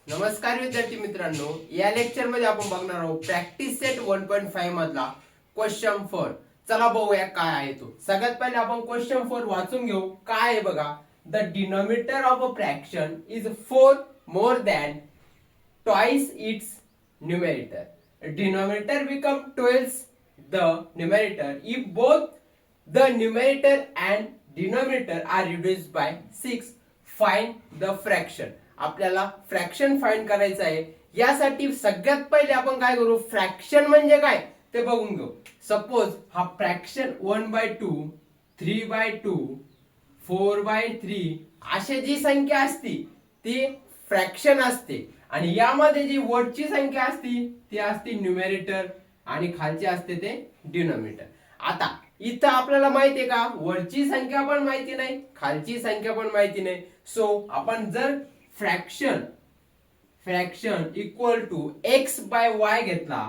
नमस्कार विद्यार्थी मित्रांनो, या लेक्चर मध्ये आपण बघणार आहोत प्रॅक्टिस सेट 1.5 मधला क्वेश्चन 4. चला बघूया काय आहे तो. सगळ्यात पहिले आपण क्वेश्चन 4 वाचून घेऊ. काय आहे बघा. The denominator of a fraction is 4 more than twice its numerator. Denominator become 12 the numerator if both the numerator and denominator are reduced by 6. Find the fraction. आपल्याला फ्रॅक्शन फाइंड करायचं आहे. यासाठी सगळ्यात पहिले आपण काय करू, फ्रॅक्शन म्हणजे काय ते बघून घेऊ. सपोज हा फ्रॅक्शन 1/2, 3/2, 4/3 अशी जी संख्या असती ती फ्रॅक्शन असते आणि यामध्ये जी वरची संख्या असती ती असते न्यूमरेटर आणि खालची असते ते डिनॉमिनेटर. आता इथं आपल्याला माहिती आहे का, वरची संख्या पण माहिती नाही, खालची संख्या पण माहिती नाही. सो आपण जर fraction equal to x by y घेतला,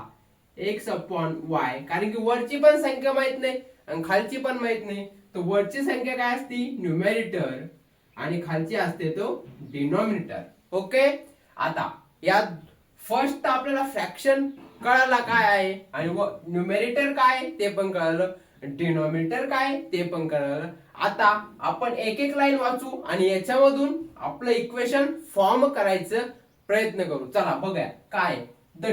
x अपॉन y, कारण की वरची पण संख्या माहित नाही आणि खालची पण माहित नाही, तर वरची संख्या काय असती न्यूमरेटर आणि खालची असते तो डिनॉमिनेटर. ओके. आता या फर्स्ट आपल्याला फ्रॅक्शन कळाला काय आहे आणि न्यूमरेटर काय ते पण कळालं, डिनॉमिनेटर काय ते पण कळालं. आता आपण एक एक लाईन वाचू आणि याच्यामधून आपलं इक्वेशन फॉर्म करायचं प्रयत्न करू. चला बघूया काय. The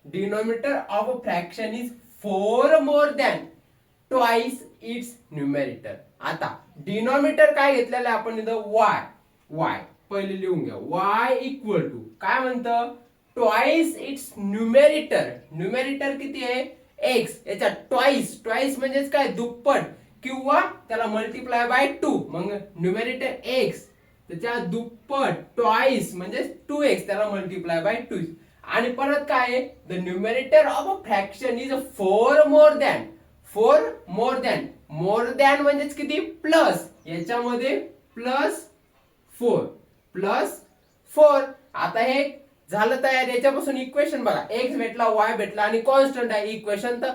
denominator of a fraction is 4 more than twice its numerator. आता डिनॉमिनेटर काय घेतलेलं आहे आपण इथं y पहिले लिहून घ्या. y इक्वल टू काय म्हणतं, ट्वाइस इट्स न्यूमरेटर. न्यूमरेटर किती आहे x, याच्या ट्वाइस म्हणजेच काय दुप्पट किंवा त्याला मल्टिप्लाय बाय 2, मग न्यूमरेटर x त्याच्या दुप्पट ट्वाइस म्हणजे 2x त्याला मल्टिप्लाय बाय 2. आणि परत काय आहे, the numerator of a fraction is 4 more than म्हणजेच किती प्लस, याच्यामध्ये प्लस 4. आता हे झालं तयार. याच्यापासून इक्वेशन बघा, x भेटला, y भेटला आणि कॉन्स्टंट आहे. इक्वेशन तर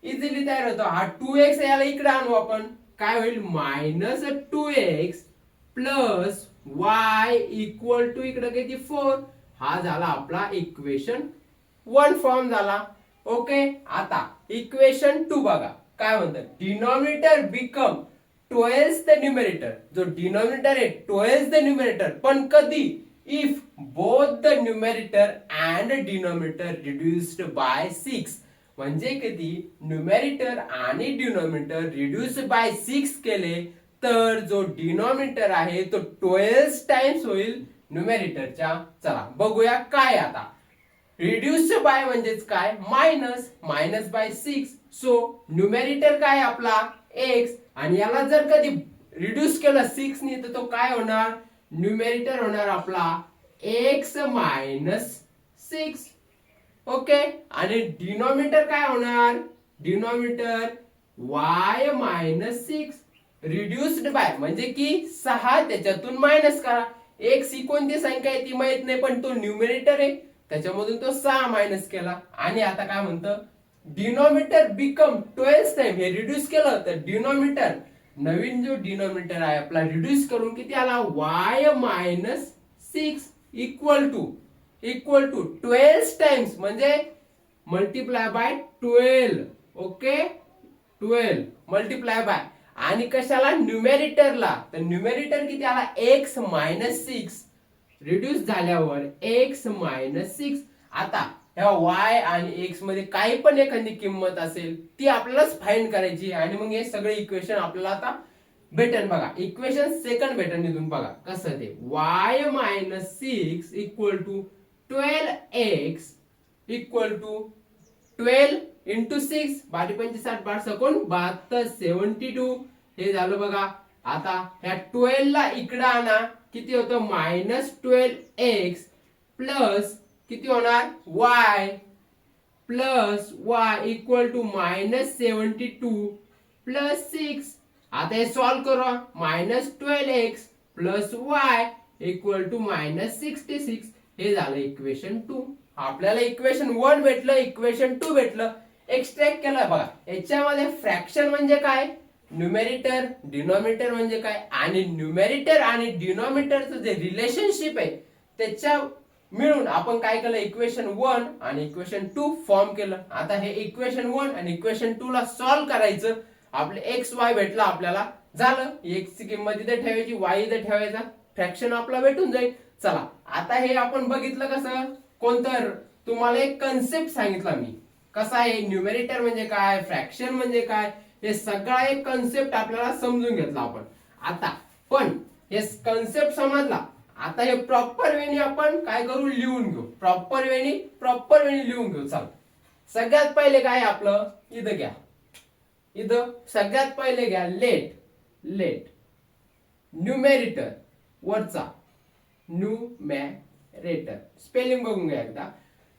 इझिली तयार होतं. हा 2x याला इकडे आणू आपण, काय होईल minus 2x plus y equal to इकडे किती 4. हा झाला आपला इक्वेशन 1 फॉर्म झाला. ओके. आता इक्वेशन 2 बघा काय म्हणतं, डिनॉमिनेटर बिकम 12 द न्यूमरेटर. जो डिनॉमिनेटर आहे 12 द न्यूमरेटर, पण कधी, if both the numerator and denominator reduced by 6. म्हणजे किती, न्यूमरेटर आणि डिनॉमिनेटर रिड्यूस बाय 6 केले तर जो डिनॉमिनेटर आहे तो 12 टाइम्स होईल न्यूमरेटरच्या. चला बघूया काय. आता रिड्यूस बाय म्हणजेच काय, मायनस बाय 6. सो न्यूमरेटर काय आपला x आणि याला जर कधी रिड्यूस केलं 6 ने तर तो काय होणार, न्यूमरेटर होणार आपला x मायनस 6. ओके. आणि डिनॉमिनेटर काय होणार, denominator y minus 6 reduced by म्हणजे की 6 त्याच्यातून मायनस करा. x ही कोणती संख्या आहे ती माहित नाही, पण तो न्यूमरेटर आहे त्याच्यामधून तो 6 मायनस केला. आणि आता काय म्हणतं, डिनॉमिनेटर बिकम 12 टाइम. हे रिड्यूस केलं तर डिनॉमिनेटर, नवीन जो डिनॉमिनेटर आहे आपला रिड्यूस करून किती आला, y minus 6 equal to 12 times म्हणजे multiply by 12. Okay. 12 multiply by आणि कशाला, न्यूमरेटरला. तर न्यूमरेटर किती आला, x मायनस 6 रिड्यूस झाल्यावर x मायनस 6. आता ह्या y आणि x मध्ये काही पण एखादी किंमत असेल ती आपल्यालाच फाइंड करायची आणि मग हे सगळे इक्वेशन आपल्याला आता भेटन. बघा इक्वेशन सेकंड भेटन इथून बघा कसं ते, y minus 6 equal to 12x equal to 12 into 6, 12 60 12 72 72. हे झालं बघा. आता ह्या 12 ला इकडे आणा, किती होतं मायनस 12x प्लस किती होणार y plus y equal to minus 72 plus 6. आता हे सॉल्व करू, minus 12x plus y equal to minus 66. हे झालं इक्वेशन 2. आपल्याला इक्वेशन 1 भेटलं, इक्वेशन 2 भेटलं. एक्सट्रॅक्ट केलं बघा. याच्यामध्ये फ्रॅक्शन म्हणजे काय, न्यूमरेटर डिनॉमिनेटर म्हणजे काय, आणि न्यूमरेटर आणि डिनॉमिनेटरचं जे रिलेशनशिप आहे त्याच्या मिळून आपण काय केलं, इक्वेशन 1 आणि इक्वेशन 2 फॉर्म केलं. आता हे इक्वेशन 1 आणि इक्वेशन 2 ला सॉल्व्ह करायचं. आपले एक्स वाय भेटला आपल्याला, झालं. एक्स ची किंमत इथे ठेवायची, वाय इथे ठेवायचा, फ्रॅक्शन आपला भेटून जाईल. चला आता हे आपण बघितलं कसं, कोणतं, तुम्हाला एक कन्सेप्ट सांगितला मी, कसा आहे न्यूमेरेटर म्हणजे काय, फ्रॅक्शन म्हणजे काय, हे सगळा एक कन्सेप्ट आपल्याला समजून घेतला आपण. आता पण हे कन्सेप्ट समजला, आता हे प्रॉपर वेनी आपण काय करू, लिहून घेऊ. प्रॉपर वेनी लिहून घेऊ. चला सगळ्यात पहिले काय आपलं, इथं घ्या, इथं सगळ्यात पहिले घ्या लेट न्यूमेरेटर, वरचा न्यूमेरेटर, स्पेलिंग बघून घ्या एकदा.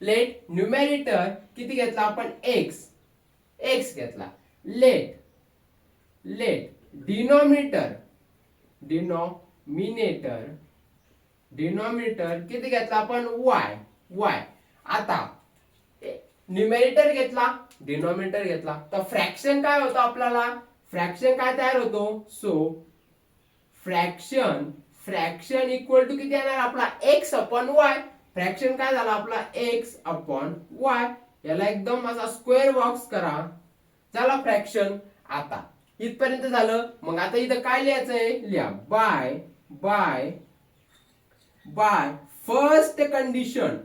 लेट न्यूमेरेटर किती घेतला आपण, एक्स घेतला. लेट डिनॉमिनेटर किती घेतला आपण, वाय. आता न्यूमेरेटर घेतला, डिनॉमिनेटर घेतला, तर फ्रॅक्शन काय होतं आपल्याला, फ्रॅक्शन काय तयार होतो. सो फ्रॅक्शन इक्वल टू किती येणार आपला, एक्स अपॉन वाय. फ्रॅक्शन काय झाला आपला, एक्स अपॉन वाय. याला एकदम असा स्क्वेअर बॉक्स करा, झाला फ्रॅक्शन. आता इथपर्यंत झालं. मग आता इथं काय लिहायचंय, लिहा बाय फर्स्ट कंडिशन.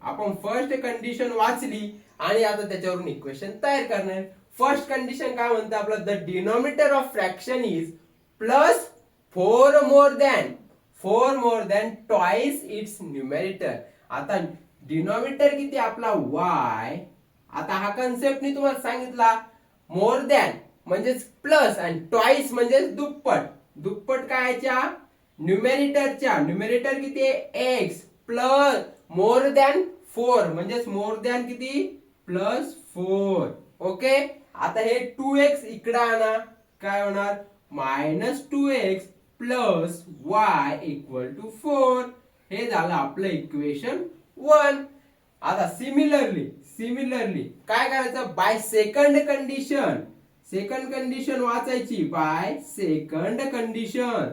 आपण फर्स्ट कंडिशन वाचली आणि आता त्याच्यावरून इक्वेशन तयार करणार. फर्स्ट कंडिशन काय म्हणते आपला, the denominator of fraction is plus 4 more than twice its numerator. आता डिनॉमिनेटर किती आपला y. आता हा कन्सेप्ट मी तुम्हाला सांगितला, मोर दॅन म्हणजेच प्लस आणि ट्वाइस म्हणजेच दुप्पट कायच्या, न्यूमेरेटर किती आहे, x प्लस मोर दॅन 4 म्हणजेच मोर दॅन किती, प्लस 4. ओके. आता हे 2x इकडे आणा, काय होणार, -2x plus y equal to 4. हे झालं आपलं इक्वेशन 1. आता सिमिलरली काय करायचं, बाय सेकंड कंडिशन वाचायची, बाय सेकंड कंडिशन.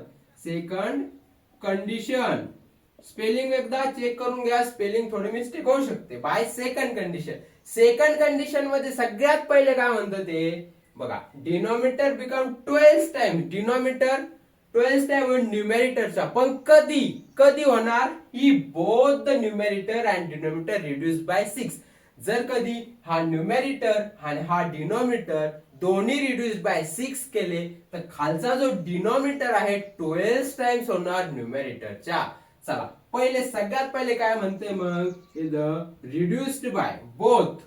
स्पेलिंग एकदा चेक करून घ्या, स्पेलिंग थोडी मिस्टेक होऊ शकते. बाय सेकंड कंडिशन मध्ये सगळ्यात पहिले काय म्हणतं ते बघा, डिनॉमिनेटर बिकम 12 टाइम न्यूमेरेटरचा. पण कधी होणार, ही both the numerator and denominator reduce by 6. जर कधी हा न्यूमेरेटर आणि हा डिनॉमिनेटर दोन्ही रिड्यूस बाय 6 केले, तर खालचा जो डिनॉमिनेटर आहे 12 टाइम्स होणार न्यूमेरेटरच्या. चला सगळ्यात पहिले काय म्हणते मग, reduced by both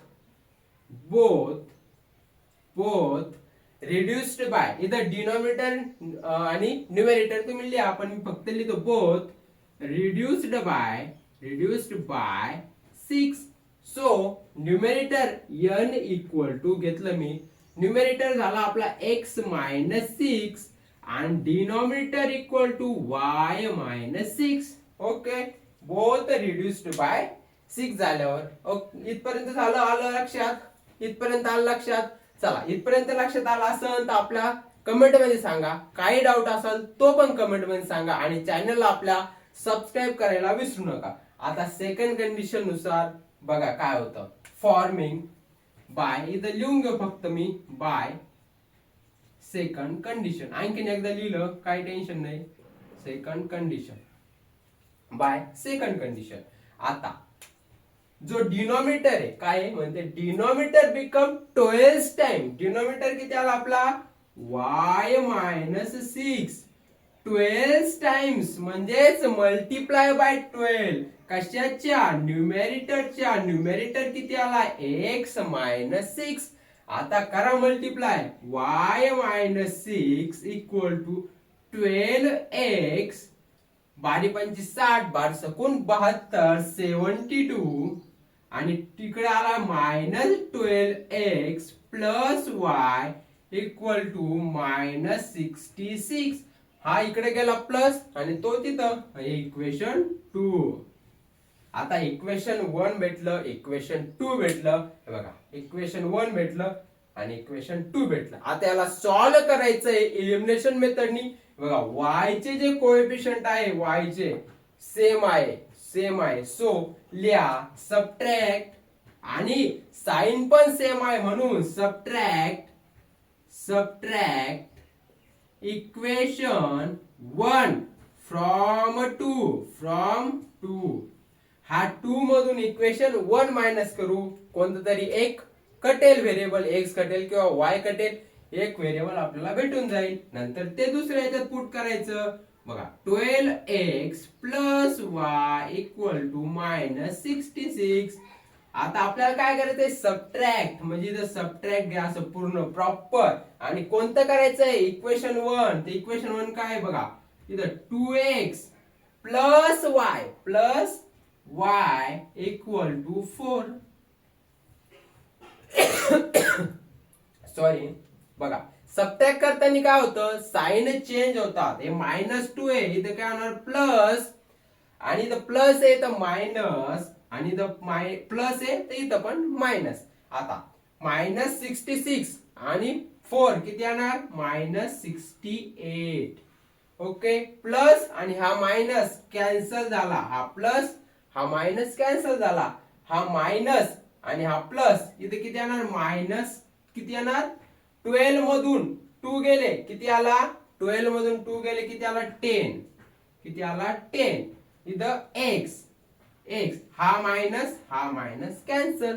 reduced by, इथं डिनॉमिनेटर आणि न्यूमेरेटर तुम्ही लिहा, आपण फक्त लिहितो both reduced by 6. So numerator n equal to घेतलं मी, न्यूमेरेटर झाला आपला x मायनस 6 आणि denominator equal to y minus 6. Okay, both reduced by 6 झाल्यावर इथपर्यंत झालं, आलं लक्षात, इथपर्यंत आलं लक्षात. चला इथपर्यंत लक्षात आला असेल तर आपल्या कमेंट मध्ये सांगा, काही डाऊट असेल तो पण कमेंट मध्ये सांगा आणि चॅनलला आपल्या सबस्क्राईब करायला विसरू नका. आता सेकंड कंडिशन नुसार बघा काय होतं, फॉर्मिंग बाय, इथं लिहून घेऊ फक्त मी, बाय सेकंड कंडिशन. आणखीन एकदा लिहिलं, काही टेन्शन नाही, second condition by second condition. आता जो डिनॉमिनेटर आहे काय म्हणते, डिनॉमिनेटर बिकम 12 टाइम. डिनॉमिनेटर किती आला आपला, y मायनस 6 12 टाइम्स म्हणजेच मल्टिप्लाय बाय 12. कशाच्या, न्यूमेरेटरच्या. न्यूमेरेटर किती आला, x मायनस 6. आता करा multiply, y minus 6 equal to 12x, 12×5 = 60, 12×7 = 72 आणि तिकडे आला -12x plus y equal to -66. हा इकडे गेला प्लस आणि तो तिथं, इक्वेशन 2. आता इक्वेशन 1 भेटलं, इक्वेशन 2 भेटलं. बघा इक्वेशन 1 भेटलं आणि इक्वेशन 2 भेटलं. आता याला सॉल्व्ह करायचंय एलिमिनेशन मेथडनी. बघा y चे जे कोएफिशियंट आहे y चे सेम आहे सो लिहा सबट्रॅक्ट आणि साइन पण सेम आहे म्हणून सबट्रॅक्ट इक्वेशन 1 फ्रॉम 2 हा 2 मधून इक्वेशन 1 मायनस करू कोणतं तरी एक कटेल व्हेरिएबल x कटेल किंवा y कटेल एक व्हेरिएबल आपल्याला भेटून जाईल नंतर ते दुसऱ्या याच्यात पुट करायचं बघा 12x plus y equal to minus 66 आता आपल्याला काय करायचंय सबट्रॅक्ट म्हणजे इथं सबट्रॅक्ट घ्या असं पूर्ण प्रॉपर आणि कोणतं करायचंय इक्वेशन 1 ते इक्वेशन 1 काय आहे बघा इथं 2x plus y equal to 4 sorry बघा सबट्रॅक्ट करताना काय होतं साइन चेंज होतात हे -2 आहे इथं काय होणार प्लस आणि इथं प्लस आहे तर मायनस आणि इथं प्लस आहे तर इथं पण मायनस आता -66 आणि 4 किती येणार -68 ओके प्लस आणि हा मायनस कॅन्सल झाला हा प्लस हा मायनस कॅन्सल झाला हा मायनस आणि हा प्लस इथे किती येणार मायनस किती येणार 12 मधून 2 गेले किती आला 12 मधून 2 गेले किती आला 10 किती आला 10 इथं x हा मायनस कॅन्सल